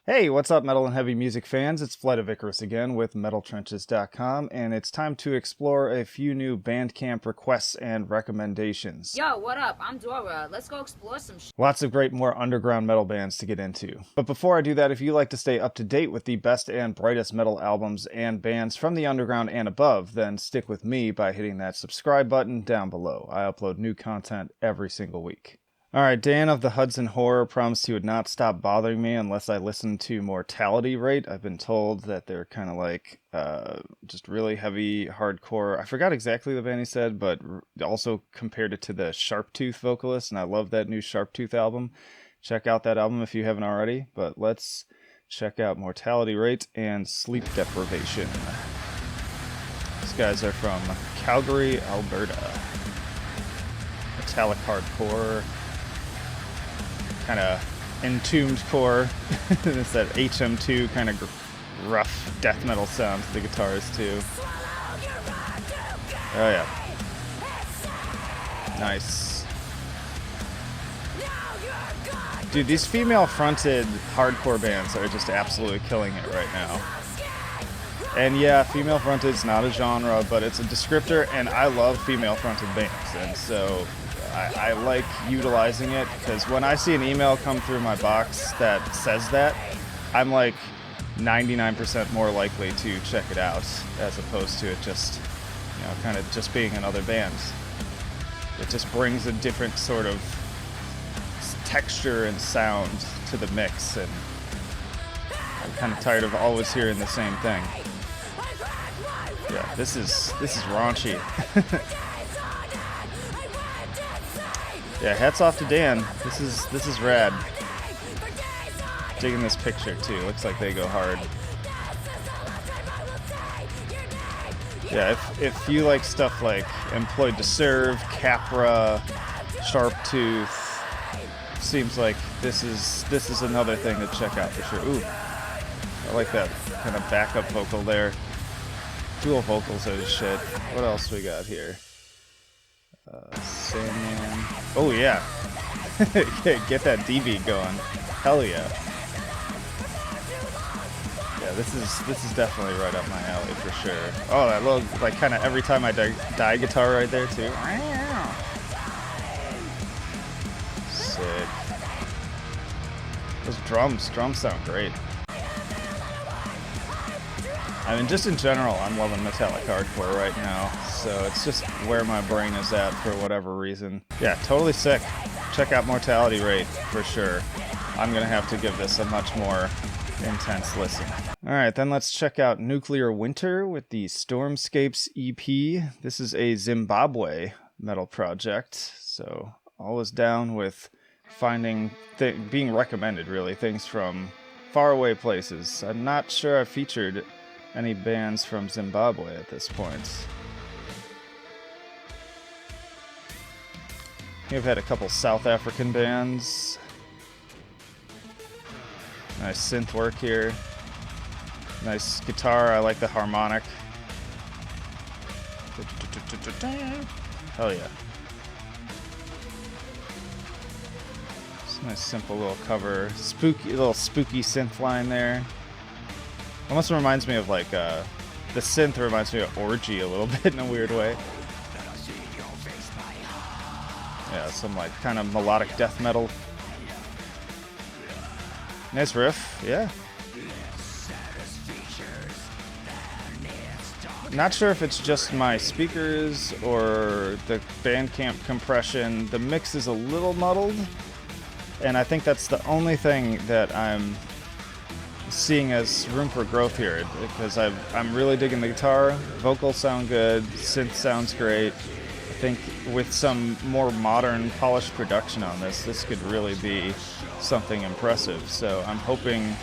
Hey, what's up, metal and heavy music fans? It's Flight of Icarus again with MetalTrenches.com, and it's time to explore a few new BANDCAMP requests and recommendations. Yo, what up? I'm Dora. Let's go explore some shit. Lots of great, more underground metal bands to get into. But before I do that, if you like to stay up to date with the best and brightest metal albums and bands from the underground and above, then stick with me by hitting that subscribe button down below. I upload new content every single week. Alright, Dan of the Hudson Horror promised he would not stop bothering me unless I listened to Mortality Rate. I've been told that they're kind of like just really heavy, hardcore. I forgot exactly the band he said, but also compared it to the Sharptooth vocalist, and I love that new Sharptooth album. Check out that album if you haven't already, but let's check out Mortality Rate and Sleep Deprivation. These guys are from Calgary, Alberta. Metallic hardcore. Kind of entombed core. It's that HM2 kind of rough death metal sound to the guitars too. Oh yeah. Nice. Dude, these female fronted hardcore bands are just absolutely killing it right now. And yeah, female fronted is not a genre, but it's a descriptor, and I love female fronted bands, and so I like utilizing it, because when I see an email come through my box that says that, I'm like 99% more likely to check it out, as opposed to it just, you know, kind of just being another band. It just brings a different sort of texture and sound to the mix, and I'm kind of tired of always hearing the same thing. Yeah, this is raunchy. Yeah, hats off to Dan. This is rad. Digging this picture too. Looks like they go hard. Yeah, if you like stuff like Employed to Serve, Capra, Sharptooth, seems like this is another thing to check out for sure. Ooh, I like that kind of backup vocal there. Dual vocals are shit. What else we got here? Sandman. Oh yeah. Get that DB going. Hell yeah. Yeah, this is definitely right up my alley for sure. Oh, that little, like, kind of every time I die guitar right there too. Sick. Those drums sound great. I mean, just in general, I'm loving metallic hardcore right now, so it's just where my brain is at for whatever reason. Yeah, totally sick. Check out Mortality Rate for sure. I'm gonna have to give this a much more intense listen. Alright, then let's check out Nuclear Winter with the StormScapes EP. This is a Zimbabwe metal project, so always down with finding, being recommended really, things from faraway places. I'm not sure I've featured any bands from Zimbabwe at this point. We've had a couple South African bands. Nice synth work here. Nice guitar, I like the harmonic. Hell yeah. It's a nice simple little cover. Little spooky synth line there. Almost reminds me of like, the synth reminds me of Orgy a little bit in a weird way. Yeah, some like kind of melodic death metal. Nice riff, yeah. Not sure if it's just my speakers or the BANDCAMP compression. The mix is a little muddled, and I think that's the only thing that I'm seeing as room for growth here, because I'm really digging the guitar. Vocals sound good, synth sounds great. I think with some more modern, polished production on this could really be something impressive. So I'm hoping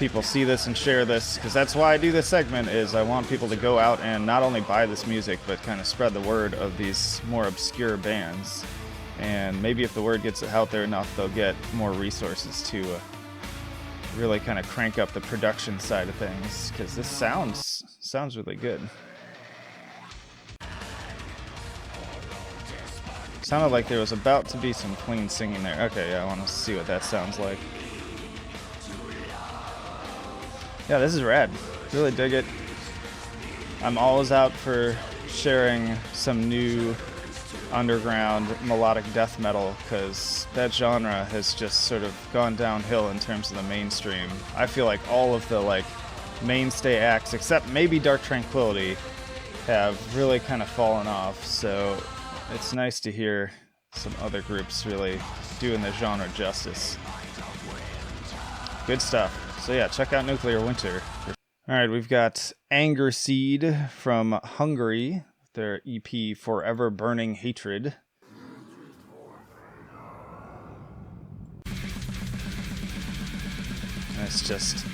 people see this and share this, because that's why I do this segment, is I want people to go out and not only buy this music, but kind of spread the word of these more obscure bands. And maybe if the word gets out there enough, they'll get more resources to really kind of crank up the production side of things, because this sounds really good. Sounded like there was about to be some clean singing there. Okay, yeah, I want to see what that sounds like. Yeah, this is rad. Really dig it. I'm always out for sharing some new underground melodic death metal, because that genre has just sort of gone downhill in terms of the mainstream. I feel like all of the like mainstay acts, except maybe Dark Tranquility, have really kind of fallen off, so it's nice to hear some other groups really doing the genre justice. Good stuff. So yeah, check out Nuclear Winter. Alright, we've got Angerseed from Hungary, their EP Forever Burning Hatred. And it's just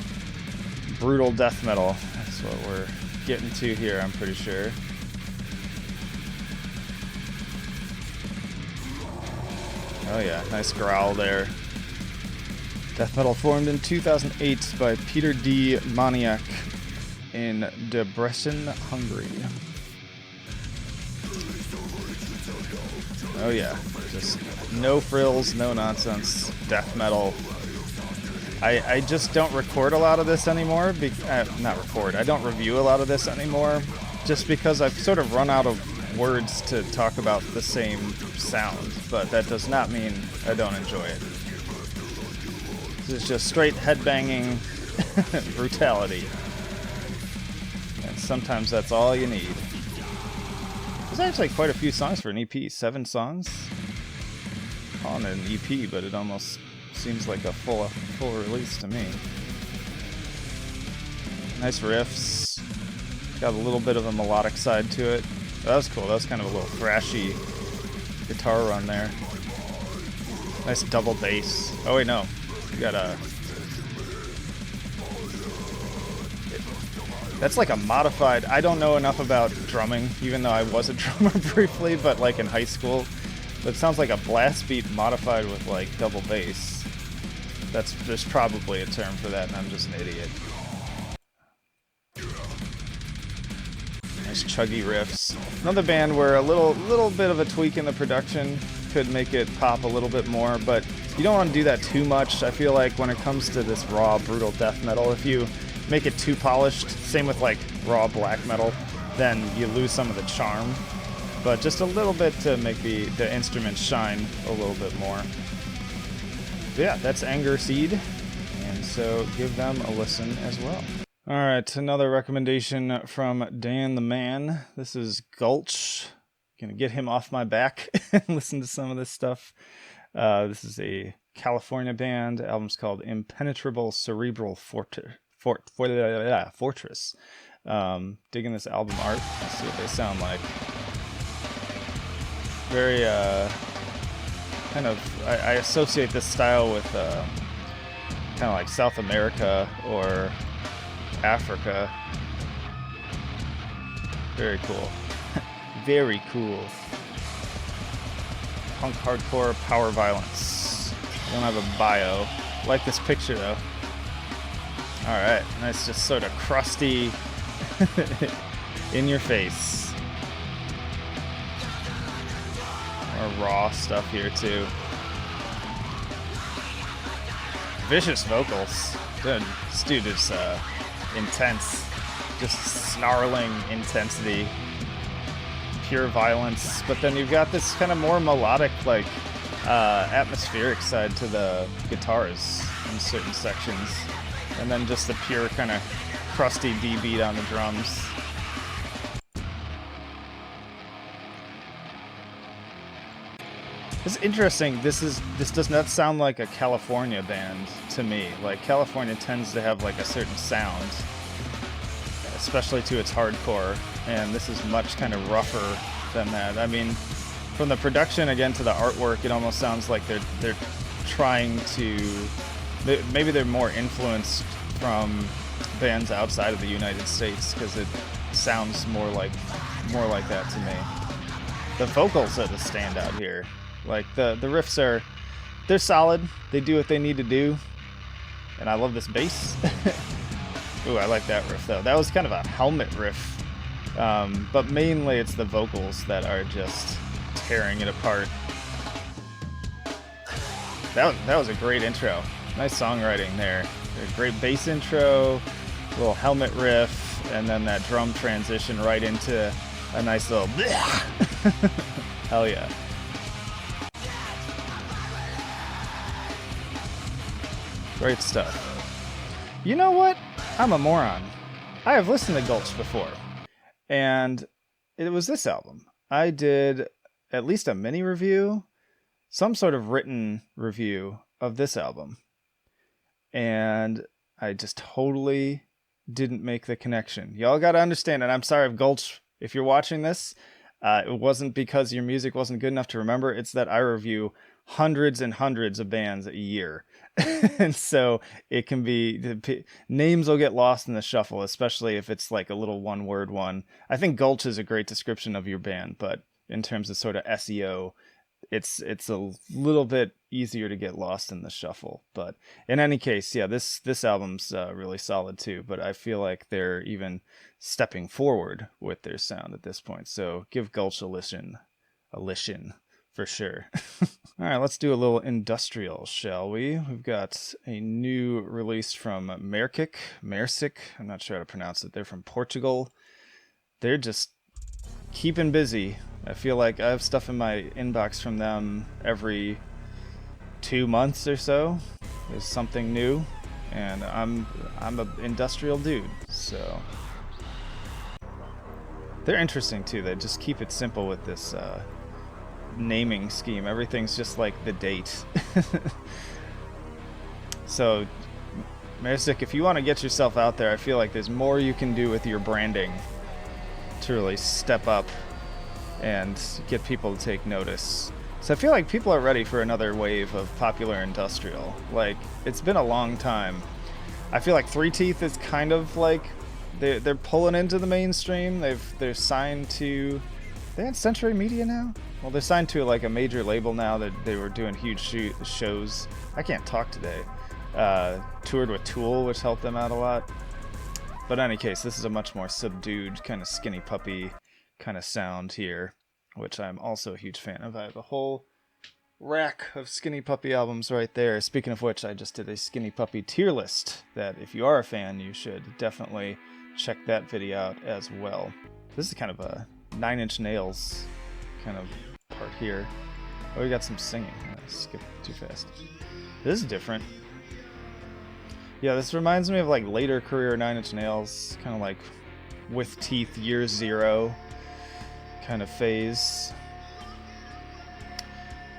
brutal death metal. That's what we're getting to here, I'm pretty sure. Oh yeah, nice growl there. Death metal formed in 2008 by Peter D. Maniak in Deprivation, Hungary. Oh yeah, just no frills, no nonsense, death metal. I just don't record a lot of this anymore. I don't review a lot of this anymore, just because I've sort of run out of words to talk about the same sound, but that does not mean I don't enjoy it. This is just straight headbanging brutality. And sometimes that's all you need. There's actually quite a few songs for an EP. 7 songs? On an EP, but it almost seems like a full release to me. Nice riffs. Got a little bit of a melodic side to it. That was cool. That was kind of a little thrashy guitar run there. Nice double bass. Oh wait, no. You got a... That's like a modified... I don't know enough about drumming, even though I was a drummer briefly, but like in high school. But it sounds like a blast beat modified with like double bass. There's probably a term for that, and I'm just an idiot. Nice chuggy riffs. Another band where a little bit of a tweak in the production could make it pop a little bit more, but you don't want to do that too much. I feel like when it comes to this raw, brutal death metal, if you make it too polished, same with like raw black metal, then you lose some of the charm. But just a little bit to make the instruments shine a little bit more. But yeah, that's Angerseed, and so give them a listen as well. Alright, another recommendation from Dan the Man. This is Gulch. Gonna get him off my back and listen to some of this stuff. This is a California band. The album's called Impenetrable Cerebral Fortress. Digging this album art. Let's see what they sound like. Very, kind of, I associate this style with kind of like South America or Africa. Very cool. Very cool. Punk hardcore power violence. They don't have a bio. Like this picture though. Alright, nice, just sort of crusty in your face. More raw stuff here too. Vicious vocals. Dude, this dude is intense. Just snarling intensity. Pure violence. But then you've got this kind of more melodic, like, atmospheric side to the guitars in certain sections. And then just the pure kind of crusty D beat on the drums. It's interesting. This does not sound like a California band to me. Like, California tends to have like a certain sound, especially to its hardcore, and this is much kind of rougher than that. I mean, from the production again to the artwork, it almost sounds like they're trying to, maybe they're more influenced from bands outside of the United States, because it sounds more like that to me. The vocals are the standout here. Like, the riffs they're solid. They do what they need to do. And I love this bass. Ooh, I like that riff, though. That was kind of a helmet riff. But mainly it's the vocals that are just tearing it apart. That was a great intro. Nice songwriting there. A great bass intro. little helmet riff, and then that drum transition right into a nice little hell yeah. Great stuff. You know what? I'm a moron. I have listened to Gulch before, and it was this album. I did at least a mini review, some sort of written review of this album, and I just totally didn't make the connection. Y'all gotta understand, and I'm sorry if Gulch, if you're watching this, it wasn't because your music wasn't good enough to remember. It's that I review hundreds and hundreds of bands a year. And so it can be, names will get lost in the shuffle, especially if it's like a little one-word one. I think Gulch is a great description of your band, but in terms of sort of SEO, it's a little bit easier to get lost in the shuffle. But in any case, yeah, this album's really solid too, but I feel like they're even stepping forward with their sound at this point. So give Gulch a listen for sure. All right, let's do a little industrial, shall we? We've got a new release from Mercic. I'm not sure how to pronounce it. They're from Portugal. They're just keeping busy. I feel like I have stuff in my inbox from them every 2 months or so. There's something new, and I'm an industrial dude, so they're interesting too. They just keep it simple with this naming scheme. Everything's just like the date. So Mercic, if you want to get yourself out there, I feel like there's more you can do with your branding to really step up and get people to take notice. So I feel like people are ready for another wave of popular industrial. Like, it's been a long time. I feel like Three Teeth is kind of like they're pulling into the mainstream. They're signed to, they're at Century Media now. Well, they're signed to like a major label now. That they were doing huge shows. I can't talk today. Toured with Tool, which helped them out a lot. But in any case, this is a much more subdued, kind of skinny puppy kind of sound here, which I'm also a huge fan of. I have a whole rack of Skinny Puppy albums right there. Speaking of which, I just did a Skinny Puppy tier list that if you are a fan, you should definitely check that video out as well. This is kind of a Nine Inch Nails kind of part here. Oh, we got some singing. I skipped too fast. This is different. Yeah, this reminds me of like later career Nine Inch Nails, kind of like With Teeth Year Zero kind of phase.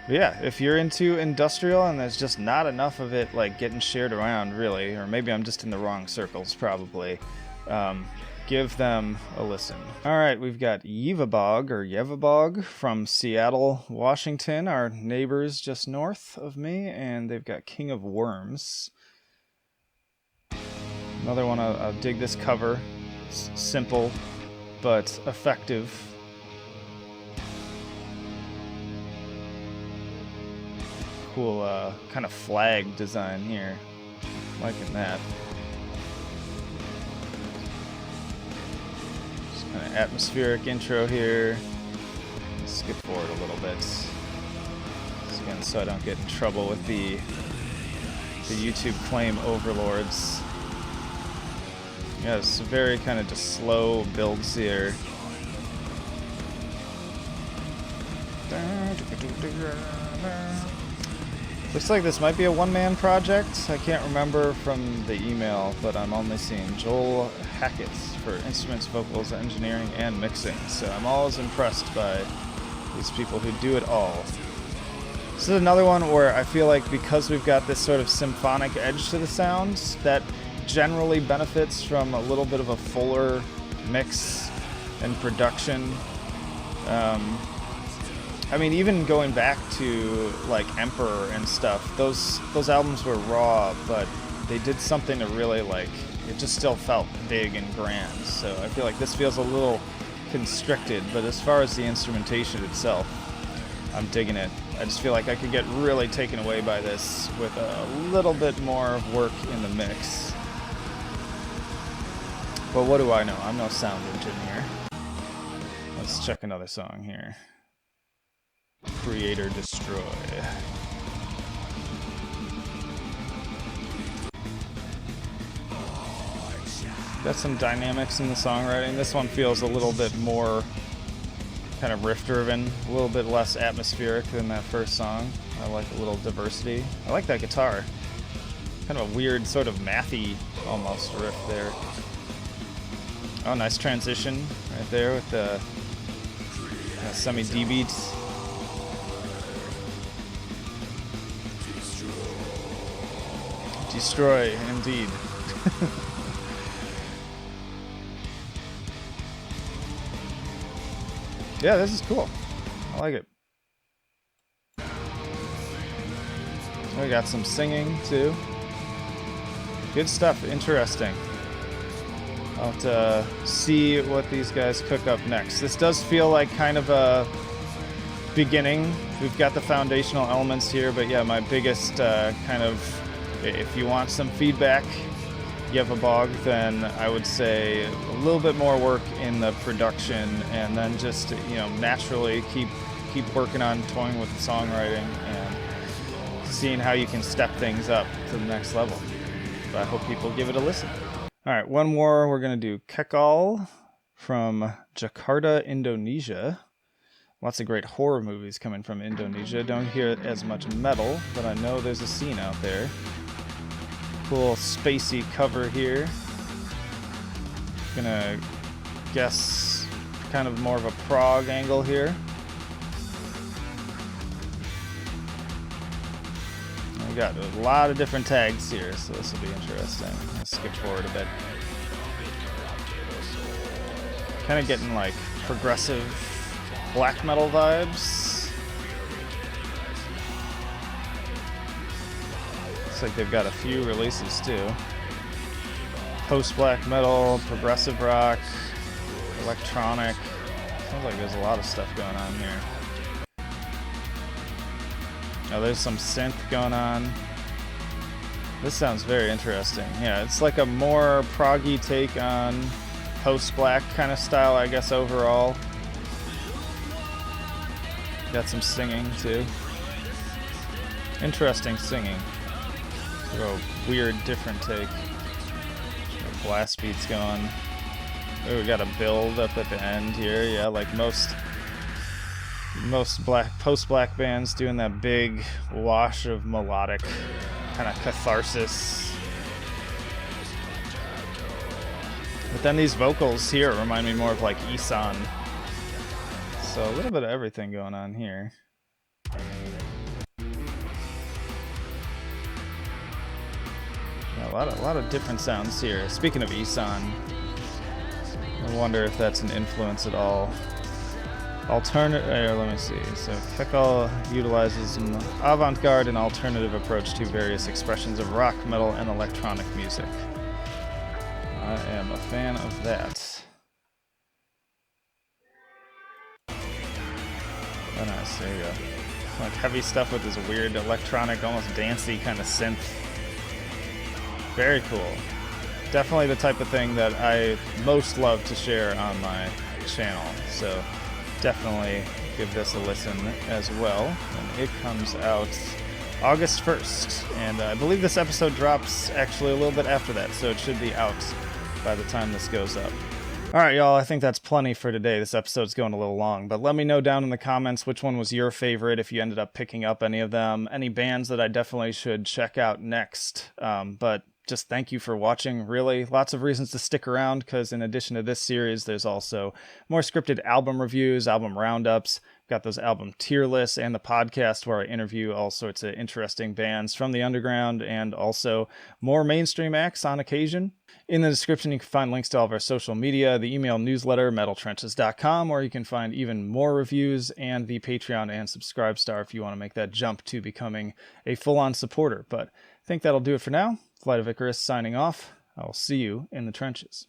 But yeah, if you're into industrial and there's just not enough of it like getting shared around really, or maybe I'm just in the wrong circles probably, give them a listen. All right, we've got Yevabog from Seattle, Washington, our neighbors just north of me, and they've got King of Worms. Another one, I'll dig this cover. It's simple, but effective. Cool kind of flag design here. Liking that. Just kind of atmospheric intro here. Skip forward a little bit. Again, so I don't get in trouble with the YouTube claim overlords. Yeah, it's very kind of just slow builds here. Looks like this might be a one-man project. I can't remember from the email, but I'm only seeing Joel Hackett for instruments, vocals, engineering, and mixing. So I'm always impressed by these people who do it all. This is another one where I feel like because we've got this sort of symphonic edge to the sounds, that generally benefits from a little bit of a fuller mix and production. I mean, even going back to like Emperor and stuff, those albums were raw, but they did something to really like, it just still felt big and grand. So I feel like this feels a little constricted, but as far as the instrumentation itself, I'm digging it. I just feel like I could get really taken away by this with a little bit more work in the mix. But what do I know? I'm no sound engineer. Let's check another song here. Creator Destroy. Got some dynamics in the songwriting. This one feels a little bit more kind of riff-driven, a little bit less atmospheric than that first song. I like a little diversity. I like that guitar. Kind of a weird sort of mathy almost riff there. Oh, nice transition right there with the semi-D beats. Destroy, indeed. Yeah, this is cool. I like it. We got some singing too. Good stuff. Interesting. I'll have to see what these guys cook up next. This does feel like kind of a beginning. We've got the foundational elements here, but yeah, my biggest kind of, if you want some feedback, Yevabog, then I would say a little bit more work in the production, and then just, you know, naturally keep working on toying with the songwriting and seeing how you can step things up to the next level. But I hope people give it a listen. All right, one more. We're going to do Kekal from Jakarta, Indonesia. Lots of great horror movies coming from Indonesia. Don't hear as much metal, but I know there's a scene out there. Cool spacey cover here. Gonna guess kind of more of a prog angle here. We got a lot of different tags here, so this will be interesting. Let's skip forward a bit. Kind of getting like progressive black metal vibes. Looks like they've got a few releases too. Post-black metal, progressive rock, electronic. Sounds like there's a lot of stuff going on here. Oh, there's some synth going on. This sounds very interesting. Yeah, it's like a more proggy take on post-black kind of style, I guess, overall. Got some singing, too. Interesting singing. Sort of a weird, different take. Blast beats going. Oh, we got a build up at the end here. Yeah, like most post-black bands doing that big wash of melodic kind of catharsis. But then these vocals here remind me more of like Isan. So a little bit of everything going on here. Yeah, a lot of different sounds here. Speaking of Isan, I wonder if that's an influence at all. Let me see. So Kekal utilizes an avant-garde and alternative approach to various expressions of rock, metal, and electronic music. I am a fan of that. Oh, nice. There you go. Like heavy stuff with this weird electronic, almost dancey kind of synth. Very cool. Definitely the type of thing that I most love to share on my channel. So definitely give this a listen as well. And it comes out August 1st. And I believe this episode drops actually a little bit after that, so it should be out by the time this goes up. Alright, y'all, I think that's plenty for today. This episode's going a little long, but let me know down in the comments which one was your favorite, if you ended up picking up any of them, any bands that I definitely should check out next. But just thank you for watching, really. Lots of reasons to stick around, because in addition to this series, there's also more scripted album reviews, album roundups, got those album tier lists, and the podcast where I interview all sorts of interesting bands from the underground, and also more mainstream acts on occasion. In the description, you can find links to all of our social media, the email newsletter, metaltrenches.com, where you can find even more reviews, and the Patreon and Subscribe Star if you want to make that jump to becoming a full-on supporter. But I think that'll do it for now. Flight of Icarus signing off. I will see you in the trenches.